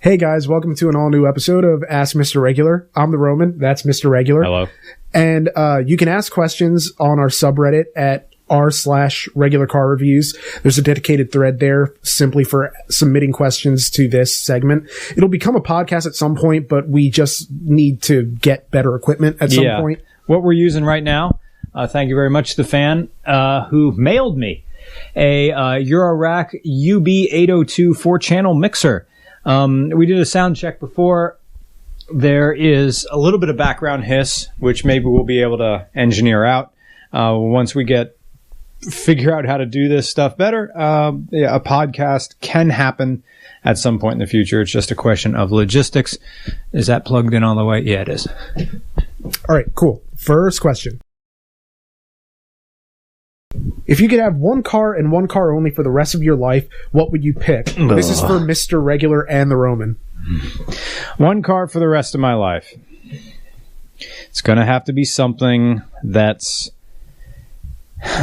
Hey guys, welcome to an all-new episode of Ask Mr. Regular. I'm the Roman, that's Mr. Regular. Hello. And you can ask questions on our subreddit at r/regular car reviews. There's a dedicated thread there simply for submitting questions to this segment. It'll become a podcast at some point, but we just need to get better equipment at some point. What we're using right now, thank you very much to the fan who mailed me a Eurorack UB802 4-channel mixer. We did a sound check before. There is a little bit of background hiss, which maybe we'll be able to engineer out once we figure out how to do this stuff better. A podcast can happen at some point in the future. It's just a question of logistics. Is that plugged in all the way? Yeah, it is. All right, cool. First question. If you could have one car and one car only for the rest of your life, what would you pick? This is for Mr. Regular and the Roman. One car for the rest of my life. It's going to have to be something that's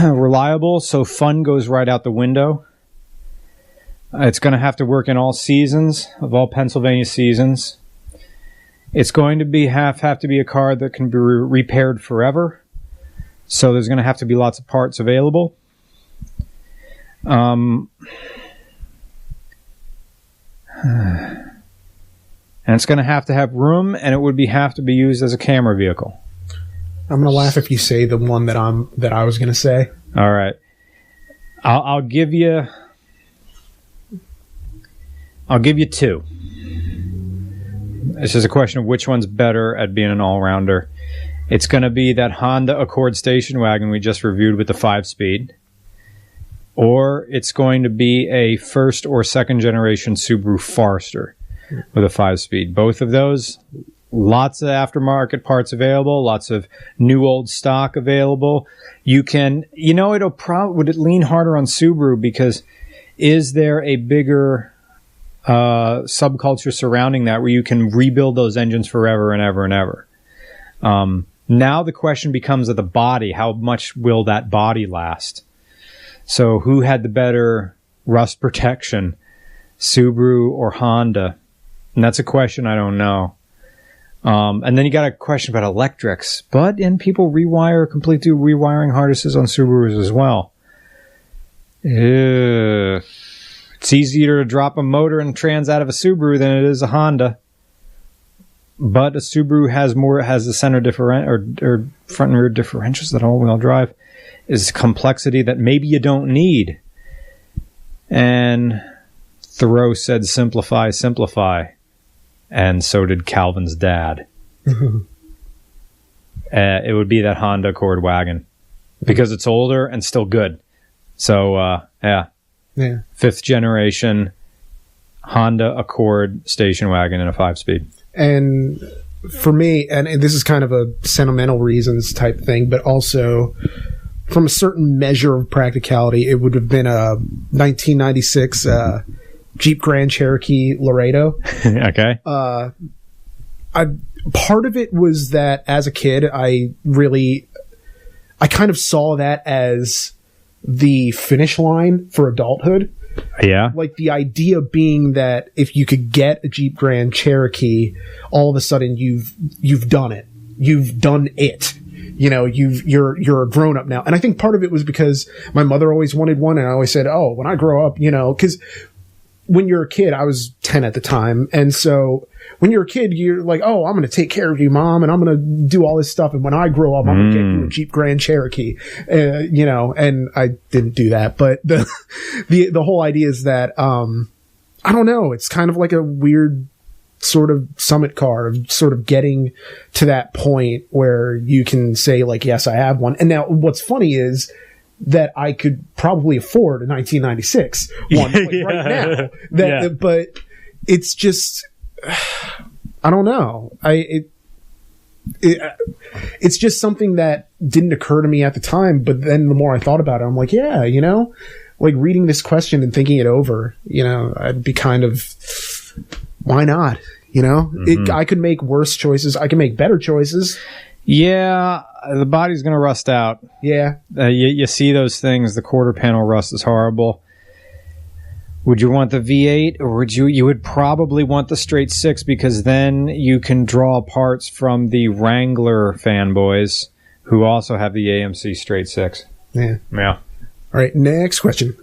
reliable, so fun goes right out the window. It's going to have to work in all seasons, of all Pennsylvania seasons. It's going to have to be a car that can be repaired forever. So there's going to have to be lots of parts available. And it's going to have room, and it would have to be used as a camera vehicle. I'm going to laugh if you say the one that I was going to say. All right. I'll give you two. It's just a question of which one's better at being an all-rounder. It's going to be that Honda Accord station wagon we just reviewed with the 5-speed. Or it's going to be a first or second generation Subaru Forester with a 5-speed. Both of those, lots of aftermarket parts available, lots of new old stock available. You can, would it lean harder on Subaru because is there a bigger subculture surrounding that where you can rebuild those engines forever and ever and ever? Now the question becomes of the body. How much will that body last? So who had the better rust protection, Subaru or Honda? And that's a question I don't know. And then you got a question about electrics. And people completely rewiring harnesses on Subarus as well. It's easier to drop a motor and trans out of a Subaru than it is a Honda. But a Subaru has the center or front and rear differentials that all-wheel drive is complexity that maybe you don't need. And Thoreau said, simplify, simplify. And so did Calvin's dad. It would be that Honda Accord wagon because it's older and still good. So, yeah. 5th generation Honda Accord station wagon in a 5-speed. And for me, and this is kind of a sentimental reasons type thing, but also from a certain measure of practicality, it would have been a 1996 Jeep Grand Cherokee Laredo. Okay. Part of it was that as a kid, I kind of saw that as the finish line for adulthood. Yeah. Like the idea being that if you could get a Jeep Grand Cherokee, all of a sudden you've done it. You've done it. You're a grown up now. And I think part of it was because my mother always wanted one, and I always said, "Oh, when I grow up, because when you're a kid, I was 10 at the time, and so when you're a kid, you're like, oh, I'm going to take care of you, Mom, and I'm going to do all this stuff. And when I grow up, I'm going to get you a Jeep Grand Cherokee, and I didn't do that. But the whole idea is that, I don't know, it's kind of like a weird sort of summit car of sort of getting to that point where you can say like, yes, I have one. And now what's funny is that I could probably afford a 1996 one right now. But it's just, I don't know. It's just something that didn't occur to me at the time. But then the more I thought about it, I'm like, yeah, like reading this question and thinking it over, I'd be kind of, why not? I could make worse choices. I can make better choices. Yeah, the body's going to rust out. Yeah. You see those things. The quarter panel rust is horrible. Would you want the V8, or you would probably want the straight 6, because then you can draw parts from the Wrangler fanboys who also have the AMC straight 6. Yeah. Yeah. All right, next question.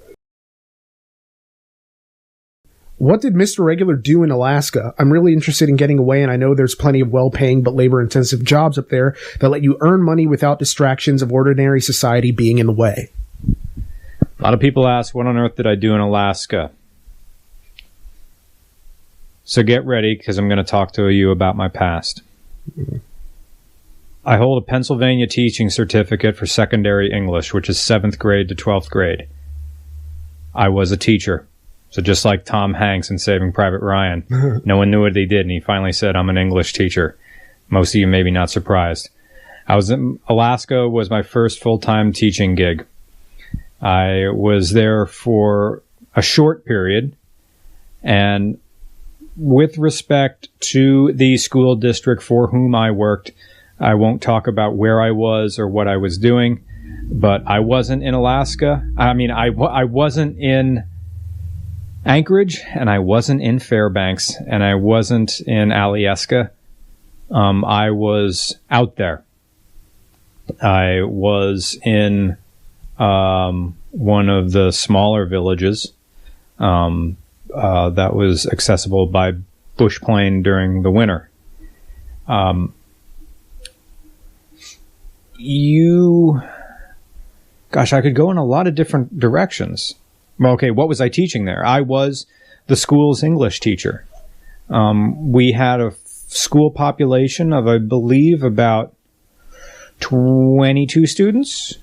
What did Mr. Regular do in Alaska? I'm really interested in getting away, and I know there's plenty of well-paying but labor-intensive jobs up there that let you earn money without distractions of ordinary society being in the way. A lot of people ask, what on earth did I do in Alaska? So get ready, because I'm going to talk to you about my past. I hold a Pennsylvania teaching certificate for secondary English, which is 7th grade to 12th grade. I was a teacher. So just like Tom Hanks in Saving Private Ryan, no one knew what he did, and he finally said, I'm an English teacher. Most of you may be not surprised. Alaska was my first full-time teaching gig. I was there for a short period, and with respect to the school district for whom I worked, I won't talk about where I was or what I was doing, but I wasn't in Alaska. I mean, I wasn't in Anchorage, and I wasn't in Fairbanks, and I wasn't in Alyeska. I was out there. I was in one of the smaller villages that was accessible by bush plane during the winter. I could go in a lot of different directions. Well, okay, what was I teaching there? I was the school's English teacher. We had a school population of, I believe, about 22 students.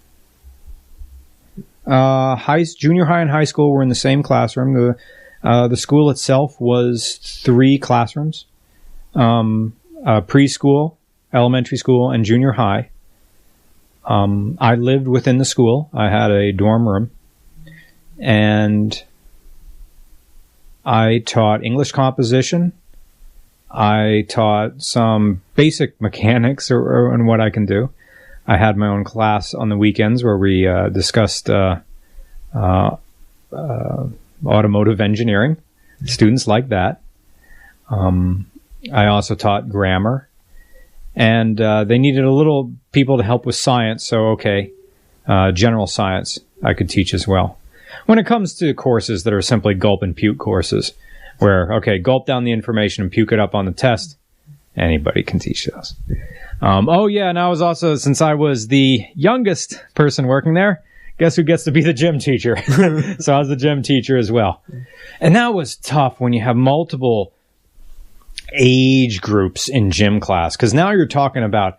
Junior high and high school were in the same classroom. The school itself was 3 classrooms, preschool, elementary school, and junior high. I lived within the school. I had a dorm room, and I taught English composition. I taught some basic mechanics and what I can do. I had my own class on the weekends where we discussed automotive engineering. Students like that. I also taught grammar. And they needed a little people to help with science, so general science I could teach as well. When it comes to courses that are simply gulp and puke courses, where, gulp down the information and puke it up on the test, anybody can teach those. And I was also, since I was the youngest person working there, guess who gets to be the gym teacher? So I was the gym teacher as well. And that was tough when you have multiple age groups in gym class, because now you're talking about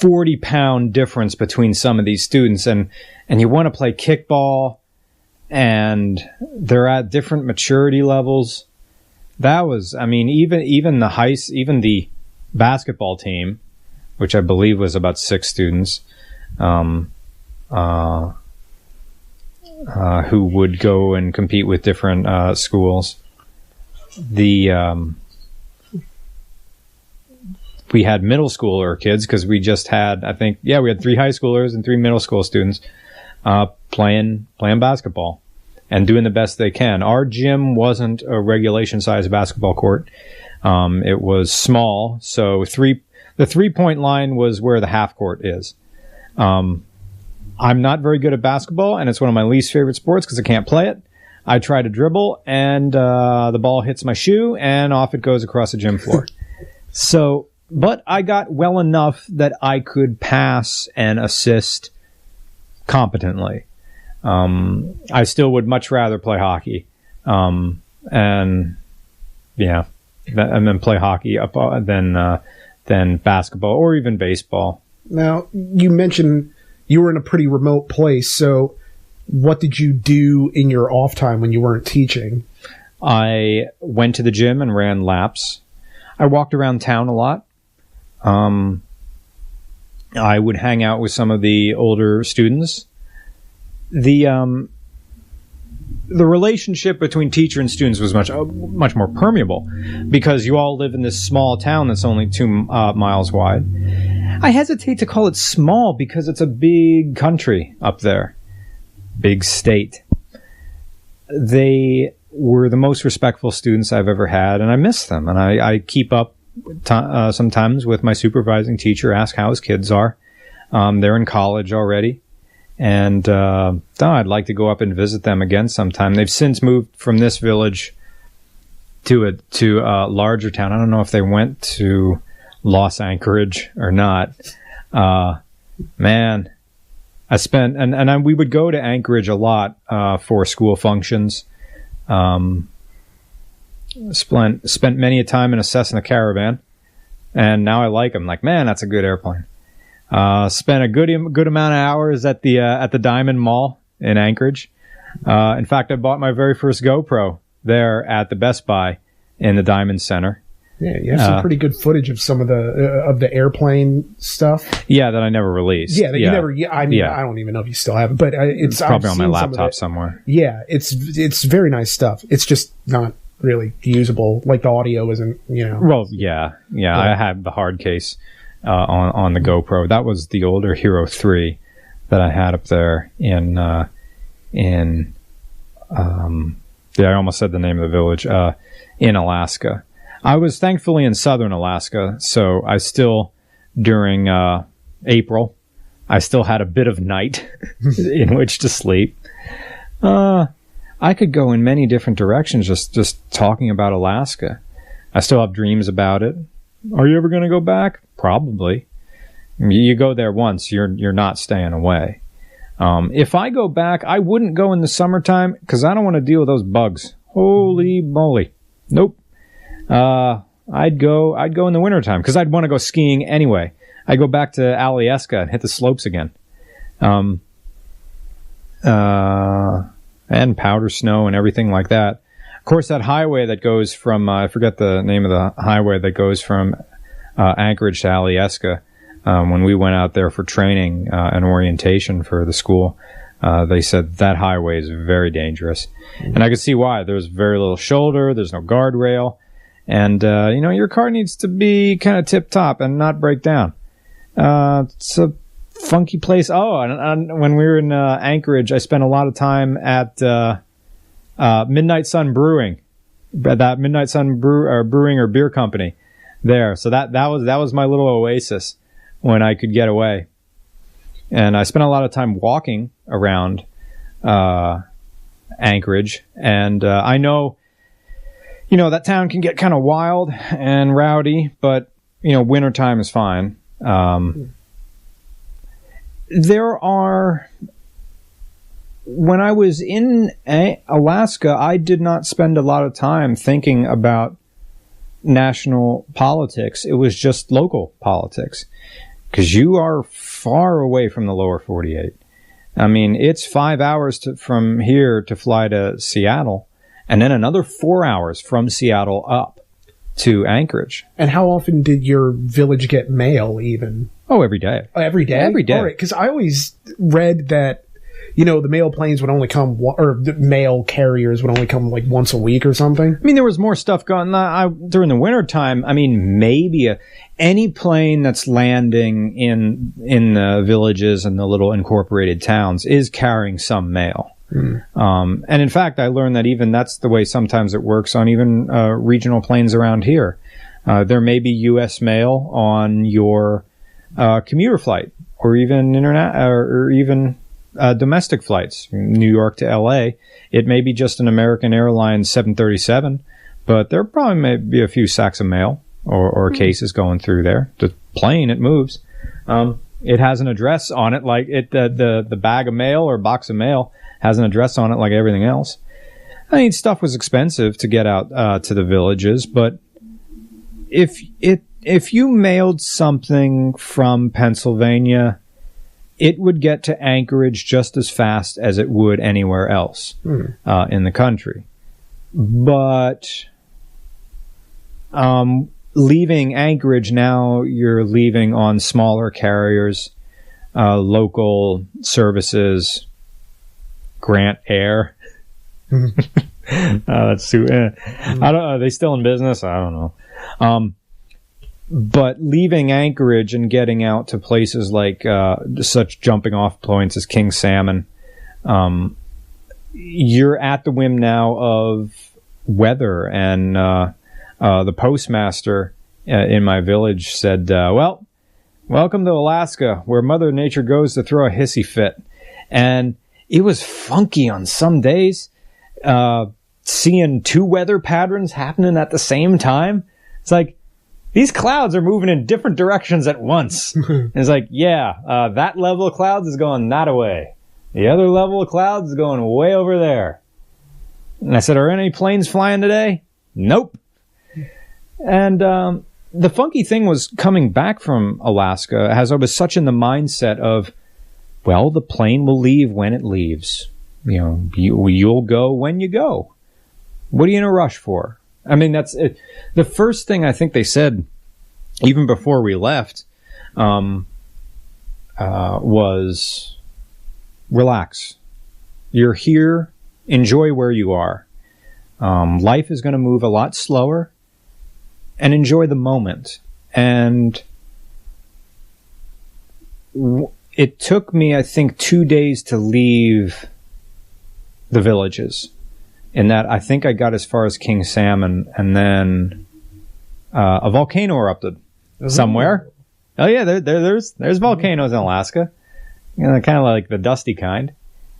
40-pound difference between some of these students, and you want to play kickball, and they're at different maturity levels. That was, even the basketball team, which I believe was about 6 students, who would go and compete with different schools. We had middle schooler kids, because we just had, we had 3 high schoolers and 3 middle school students playing basketball and doing the best they can. Our gym wasn't a regulation-sized basketball court. It was small, so the 3-point line was where the half court is. I'm not very good at basketball, and it's one of my least favorite sports because I can't play it. I try to dribble, and the ball hits my shoe, and off it goes across the gym floor. But I got well enough that I could pass and assist competently. I still would much rather play hockey. And then play hockey than basketball or even baseball. Now, you mentioned you were in a pretty remote place, so what did you do in your off time when you weren't teaching? I went to the gym and ran laps. I walked around town a lot. I would hang out with some of the older students. The relationship between teacher and students was much more permeable, because you all live in this small town that's only 2 miles wide. I hesitate to call it small because it's a big country up there, big state. were the most respectful students I've ever had, and I miss them. And I keep up sometimes with my supervising teacher, ask how his kids are. They're in college already, and I'd like to go up and visit them again sometime. They've since moved from this village to a larger town. I don't know if they went to Los Anchorage or not. Man, I spent we would go to Anchorage a lot for school functions. Spent many a time in a Cessna Caravan, and now I like them. Like, man, that's a good airplane. Spent a good amount of hours at the Diamond Mall in Anchorage. In fact, I bought my very first GoPro there at the Best Buy in the Diamond Center. Yeah, you have some pretty good footage of some of the airplane stuff. Yeah, that I never released. Yeah, you never. Yeah, I mean, I don't even know if you still have it, but it's probably on my laptop somewhere. Yeah, it's very nice stuff. It's just not really usable. Like the audio isn't, Well, yeah. I had the hard case on the GoPro. That was the older Hero 3 that I had up there in I almost said the name of the village in Alaska. I was thankfully in southern Alaska, so I still, during April, I still had a bit of night in which to sleep. I could go in many different directions just talking about Alaska. I still have dreams about it. Are you ever going to go back? Probably. You go there once, you're not staying away. If I go back, I wouldn't go in the summertime because I don't want to deal with those bugs. Holy moly. Nope. I'd go in the wintertime because I'd want to go skiing anyway. I'd go back to Alyeska and hit the slopes again. And powder snow and everything like that. Of course, that highway that goes from, I forget the name of the highway that goes from Anchorage to Alyeska. When we went out there for training and orientation for the school, they said that highway is very dangerous. And I could see why. There's very little shoulder, there's no guardrail, and your car needs to be kind of tip-top and not break down. It's a funky place. Oh, and when we were in Anchorage, I spent a lot of time at Midnight Sun Brewing, that Midnight Sun Brewing or beer company there. So that was my little oasis when I could get away. And I spent a lot of time walking around Anchorage, and I know that town can get kind of wild and rowdy, but wintertime is fine. When I was in Alaska, I did not spend a lot of time thinking about national politics. It was just local politics, because you are far away from the lower 48. I mean, it's 5 hours from here to fly to Seattle, and then another 4 hours from Seattle up to Anchorage. And how often did your village get mail even? Oh, every day. Every day? Every day. All right, because I always read that, the mail planes would only come, or the mail carriers would only come like once a week or something. I mean, there was more stuff going on during the winter time. I mean, maybe any plane that's landing in the villages and the little incorporated towns is carrying some mail. And in fact, I learned that even that's the way sometimes it works on even regional planes around here. There may be U.S. mail on your commuter flight, or even domestic flights, from New York to L.A. It may be just an American Airlines 737, but there probably may be a few sacks of mail or cases going through there. The plane, it moves. It has an address on it, like the bag of mail or box of mail has an address on it like everything else. I mean, stuff was expensive to get out to the villages, but if you mailed something from Pennsylvania, it would get to Anchorage just as fast as it would anywhere else in the country. But leaving Anchorage now, you're leaving on smaller carriers, local services, Grant Air. That's too. I don't. Are they still in business? I don't know. But leaving Anchorage and getting out to places like such jumping off points as King Salmon, you're at the whim now of weather. And the postmaster in my village said, well, welcome to Alaska, where Mother Nature goes to throw a hissy fit. And it was funky on some days, seeing two weather patterns happening at the same time. It's like, these clouds are moving in different directions at once. And it's like, that level of clouds is going that way. The other level of clouds is going way over there. And I said, are any planes flying today? Nope. And the funky thing was coming back from Alaska, as I was such in the mindset of, well, the plane will leave when it leaves. You'll go when you go. What are you in a rush for? I mean, that's it. The first thing I think they said, even before we left, was relax. You're here. Enjoy where you are. Life is going to move a lot slower, and enjoy the moment. And it took me, I think, 2 days to leave the villages. In that, I think I got as far as King Salmon, and then a volcano erupted somewhere. Oh yeah, there's volcanoes in Alaska, kind of like the dusty kind.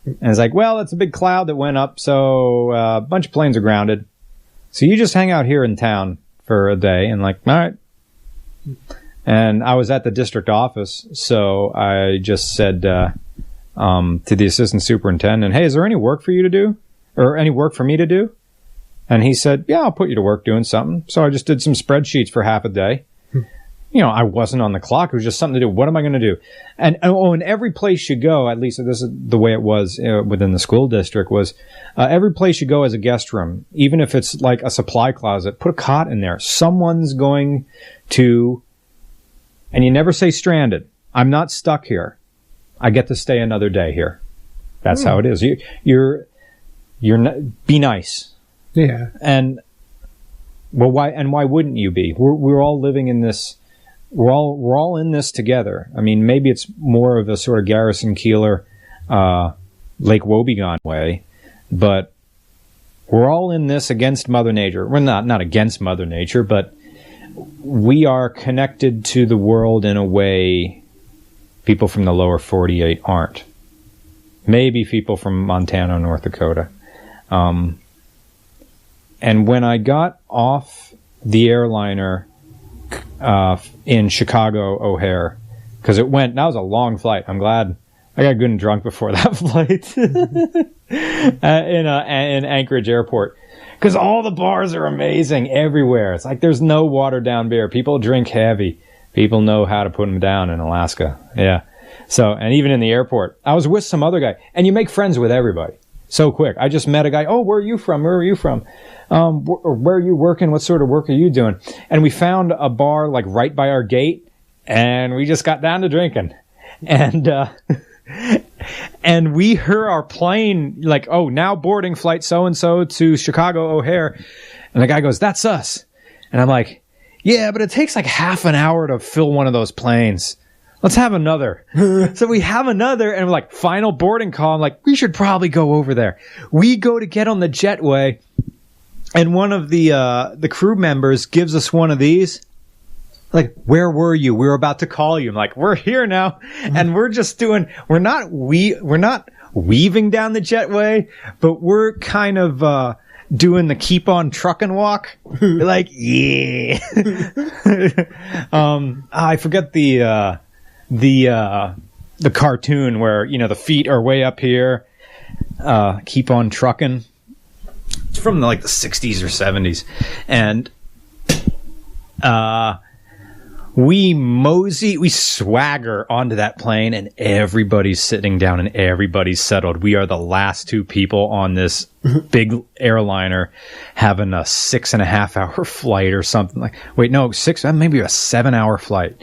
And it's like, well, it's a big cloud that went up, so a bunch of planes are grounded. So you just hang out here in town for a day, and like, all right. And I was at the district office, so I just said to the assistant superintendent, hey, is there any work for you to do? Or any work for me to do? And he said, yeah, I'll put you to work doing something. So I just did some spreadsheets for half a day. I wasn't on the clock. It was just something to do. What am I going to do? And every place you go, at least this is the way it was within the school district, was every place you go as a guest room, even if it's like a supply closet, put a cot in there. Someone's going to, and you never say stranded. I'm not stuck here. I get to stay another day here. That's how it is. You're not, be nice. Yeah. And why wouldn't you be? We're all living in this. We're all in this together. I mean, maybe it's more of a sort of Garrison Keillor, Lake Wobegon way, but we're all in this against Mother Nature. We're not against Mother Nature, but we are connected to the world in a way people from the lower 48 aren't. Maybe people from Montana or North Dakota. And when I got off the airliner in Chicago O'Hare, because that was a long flight. I'm glad I got good and drunk before that flight in Anchorage Airport, because all the bars are amazing everywhere. It's like there's no watered down beer. People drink heavy. People know how to put them down in Alaska. Yeah. So, and even in the airport, I was with some other guy, and you make friends with everybody so quick. I just met a guy. Oh, where are you from? Where are you from? Where are you working? What sort of work are you doing? And we found a bar like right by our gate, and we just got down to drinking. And and we heard our plane like, oh, now boarding flight so-and-so to Chicago O'Hare. And the guy goes, that's us. And I'm like, yeah, but it takes like half an hour to fill one of those planes. Let's have another. So we have another, and we're like, final boarding call. I'm like, we should probably go over there. We go to get on the jetway, and one of the crew members gives us one of these. Like, where were you? We were about to call you. I'm like, we're here now, and we're just doing. We're not weaving down the jetway, but we're kind of doing the keep on trucking walk. Like, yeah. I forget the cartoon where, the feet are way up here, keep on trucking. It's from like the 60s or 70s. And we swagger onto that plane, and everybody's sitting down and everybody's settled. We are the last two people on this big airliner having a 6.5 hour flight or something like, wait, no, maybe a 7-hour flight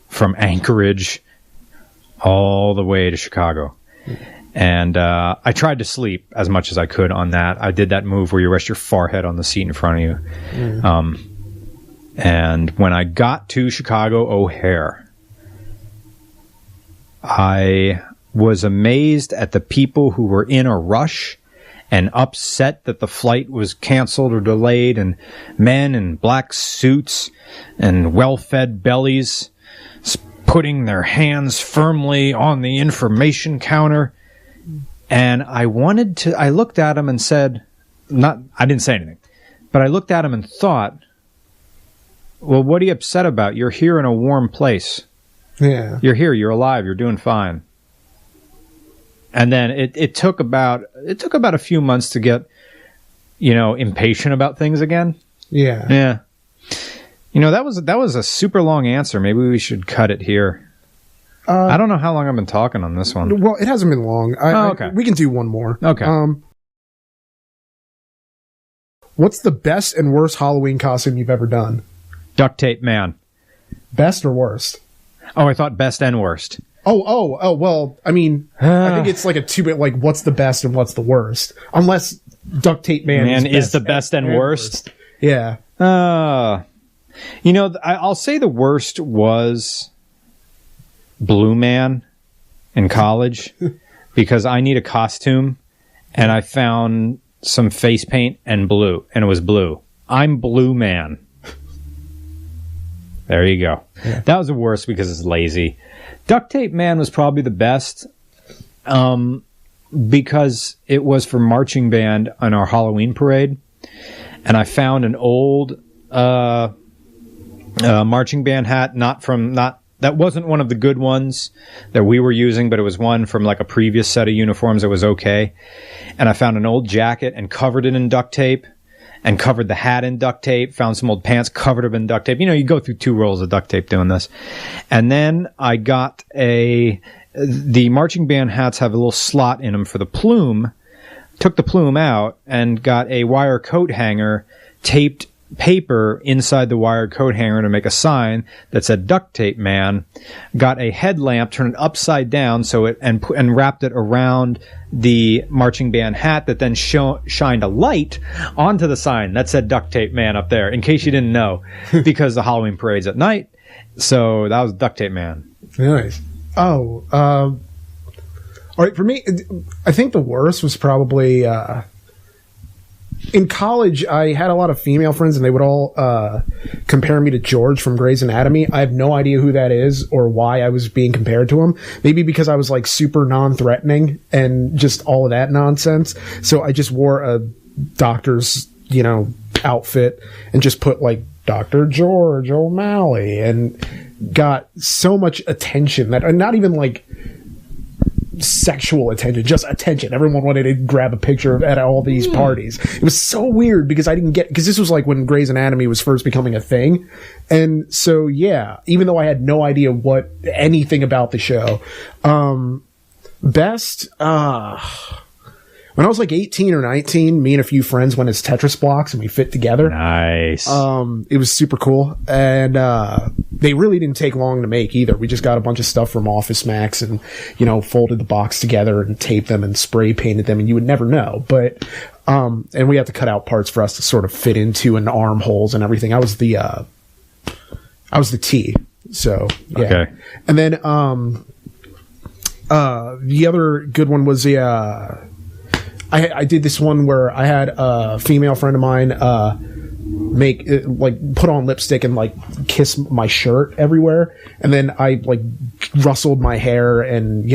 from Anchorage all the way to Chicago. And I tried to sleep as much as I could on that. I did that move where you rest your forehead on the seat in front of you. And when I got to Chicago O'Hare, I was amazed at the people who were in a rush and upset that the flight was canceled or delayed, and men in black suits and well-fed bellies putting their hands firmly on the information counter. And I looked at him and said, I didn't say anything, but I looked at him and thought, well, what are you upset about? You're here in a warm place. Yeah. You're here, you're alive, you're doing fine. And then it took about a few months to get, impatient about things again. Yeah. Yeah. That was a super long answer. Maybe we should cut it here. I don't know how long I've been talking on this one. Well, it hasn't been long. Okay. We can do one more. Okay. What's the best and worst Halloween costume you've ever done? Duct tape man. Best or worst? Oh, I thought best and worst. Oh, well, I mean, I think it's like a two-bit, like, what's the best and what's the worst? Unless Duct Tape Man is the best and worst. Yeah. I'll say the worst was Blue Man in college because I need a costume and I found some face paint and blue, and it was blue. I'm Blue Man. There you go. Yeah. That was the worst because it's lazy. Duct Tape Man was probably the best because it was for marching band on our Halloween parade. And I found an old marching band hat, that wasn't one of the good ones that we were using, but it was one from like a previous set of uniforms that was okay. And I found an old jacket and covered it in duct tape. And covered the hat in duct tape, found some old pants, covered them in duct tape. You go through 2 rolls of duct tape doing this. And then I got the marching band hats have a little slot in them for the plume, took the plume out and got a wire coat hanger, taped paper inside the wire coat hanger to make a sign that said Duct Tape Man, got a headlamp, turned it upside down and wrapped it around the marching band hat that then shined a light onto the sign that said Duct Tape Man up there, in case you didn't know, because the Halloween parade's at night. So that was Duct Tape Man. Nice. Oh, all right. For me, I think the worst was probably in college. I had a lot of female friends, and they would all compare me to George from Grey's Anatomy. I have no idea who that is or why I was being compared to him. Maybe because I was like super non-threatening and just all of that nonsense. So I just wore a doctor's, outfit and just put like Dr. George O'Malley and got so much attention that, not even like sexual attention, just attention. Everyone wanted to grab a picture at all these parties. It was so weird because I didn't get, because this was like when Grey's Anatomy was first becoming a thing. And so, yeah, even though I had no idea anything about the show, best, when I was like 18 or 19, me and a few friends went as Tetris blocks and we fit together. Nice. It was super cool. And they really didn't take long to make either. We just got a bunch of stuff from Office Max and, folded the box together and taped them and spray painted them, and you would never know. But, and we had to cut out parts for us to sort of fit into and armholes and everything. I was the T. So, yeah. Okay. And then, the other good one was I did this one where I had a female friend of mine put on lipstick and like kiss my shirt everywhere, and then I like rustled my hair and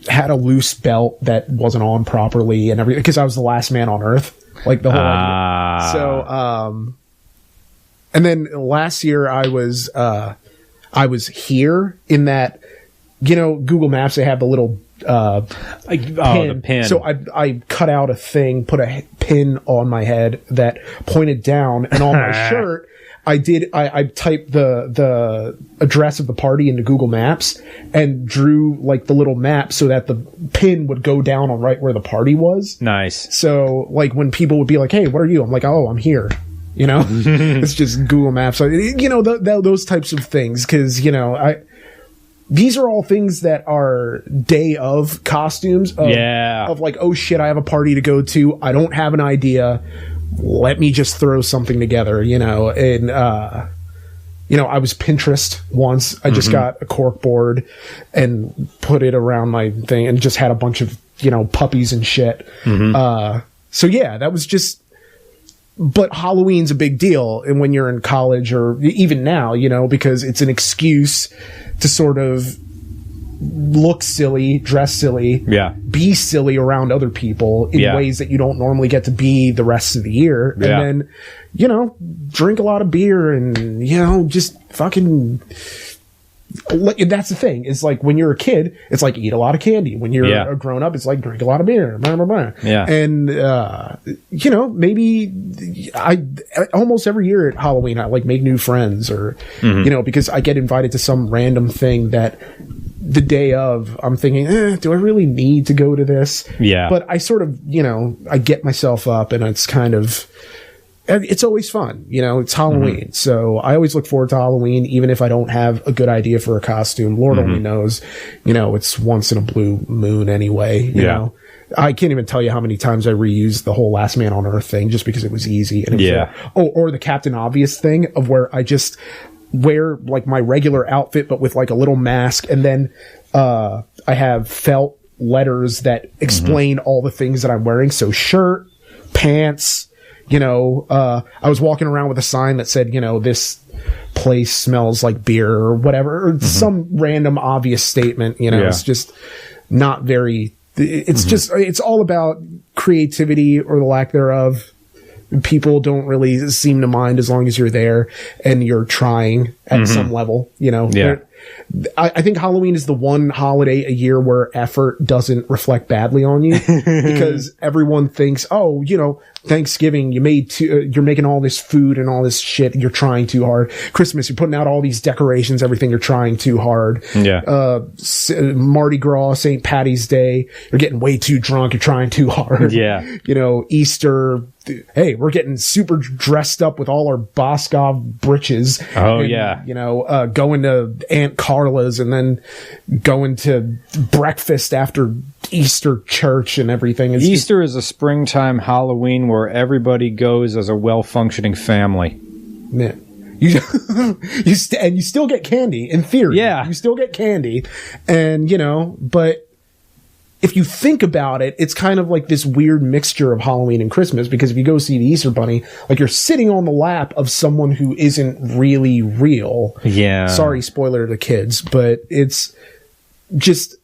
had a loose belt that wasn't on properly and everything because I was the last man on Earth, like the whole idea. So and then last year I was here in that Google Maps, they have the little the pin. So I cut out a thing, put a pin on my head that pointed down, and on my shirt I typed the address of the party into Google Maps and drew like the little map so that the pin would go down on right where the party was. Nice. So like when people would be like, "Hey, what are you?" I'm like, "Oh, I'm here." It's just Google Maps. So, those types of things, because these are all things that are day of costumes. Of like, oh shit, I have a party to go to. I don't have an idea. Let me just throw something together, and I was Pinterest once. I just got a cork board and put it around my thing and just had a bunch of, puppies and shit. So yeah, that was just, but Halloween's a big deal. And when you're in college or even now, because it's an excuse to sort of look silly, dress silly, be silly around other people in ways that you don't normally get to be the rest of the year. And then, drink a lot of beer and, just fucking... That's the thing. It's like when you're a kid, it's like eat a lot of candy. When you're a grown up, it's like drink a lot of beer. Blah, blah, blah. And, maybe I almost every year at Halloween, I like make new friends or, because I get invited to some random thing that the day of I'm thinking, do I really need to go to this? Yeah. But I sort of, I get myself up and it's kind of, it's always fun, it's Halloween. So I always look forward to Halloween, even if I don't have a good idea for a costume. Lord only knows, it's once in a blue moon anyway, you know. I can't even tell you how many times I reused the whole Last Man on Earth thing just because it was easy. And it was or the Captain Obvious thing of where I just wear like my regular outfit, but with like a little mask. And then, I have felt letters that explain all the things that I'm wearing. So shirt, pants, I was walking around with a sign that said, this place smells like beer or whatever, or some random obvious statement, it's just not very, it's just, it's all about creativity or the lack thereof. People don't really seem to mind as long as you're there and you're trying at some level, I think Halloween is the one holiday a year where effort doesn't reflect badly on you because everyone thinks, Thanksgiving, you're making all this food and all this shit. You're trying too hard. Christmas, you're putting out all these decorations, everything. You're trying too hard. Mardi Gras, St. Patty's Day, you're getting way too drunk. You're trying too hard. Easter, hey, we're getting super dressed up with all our Boscov breeches. Going to Aunt Carla's and then going to breakfast after Easter church and everything. Easter is a springtime Halloween where everybody goes as a well-functioning family. Man. You still get candy in theory. You still get candy. And, but if you think about it, it's kind of like this weird mixture of Halloween and Christmas, because if you go see the Easter Bunny, like you're sitting on the lap of someone who isn't really real. Sorry, spoiler to kids, but it's just,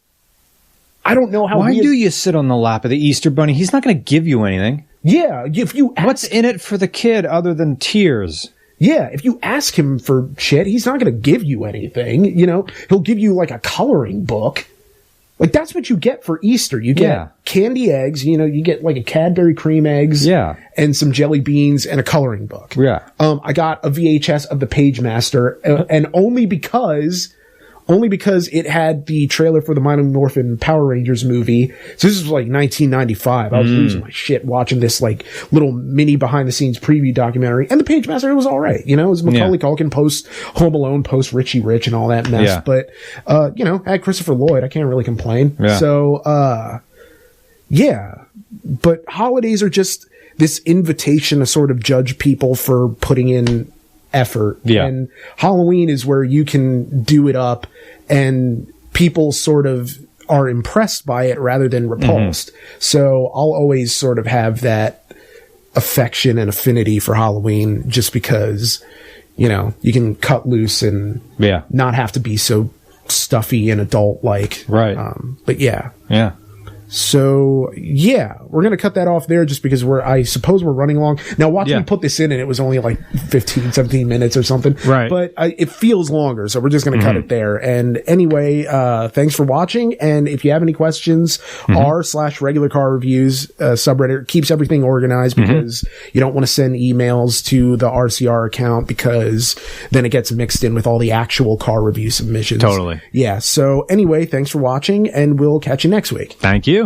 I don't know how. Why do you sit on the lap of the Easter Bunny? He's not going to give you anything. If you what's in it for the kid other than tears? If you ask him for shit, he's not going to give you anything. He'll give you like a coloring book. Like, that's what you get for Easter. You get candy eggs, you get like a Cadbury cream eggs, and some jelly beans and a coloring book. I got a VHS of the Page Master, and only because it had the trailer for the Mighty Morphin Power Rangers movie. So this was like 1995. I was losing my shit watching this like little mini behind the scenes preview documentary. And the Page Master, it was all right. It was Macaulay Culkin post Home Alone, post Richie Rich and all that mess. But, I had Christopher Lloyd. I can't really complain. So, but holidays are just this invitation to sort of judge people for putting in effort. And Halloween is where you can do it up and people sort of are impressed by it rather than repulsed. So I'll always sort of have that affection and affinity for Halloween just because, you can cut loose and not have to be so stuffy and adult like. But so, we're going to cut that off there just because I suppose we're running long. Now, watch me put this in and it was only like 15, 17 minutes or something. But it feels longer, so we're just going to cut it there. And anyway, thanks for watching. And if you have any questions, r/regular car reviews subreddit keeps everything organized because you don't want to send emails to the RCR account because then it gets mixed in with all the actual car review submissions. Totally. So anyway, thanks for watching and we'll catch you next week. Thank you.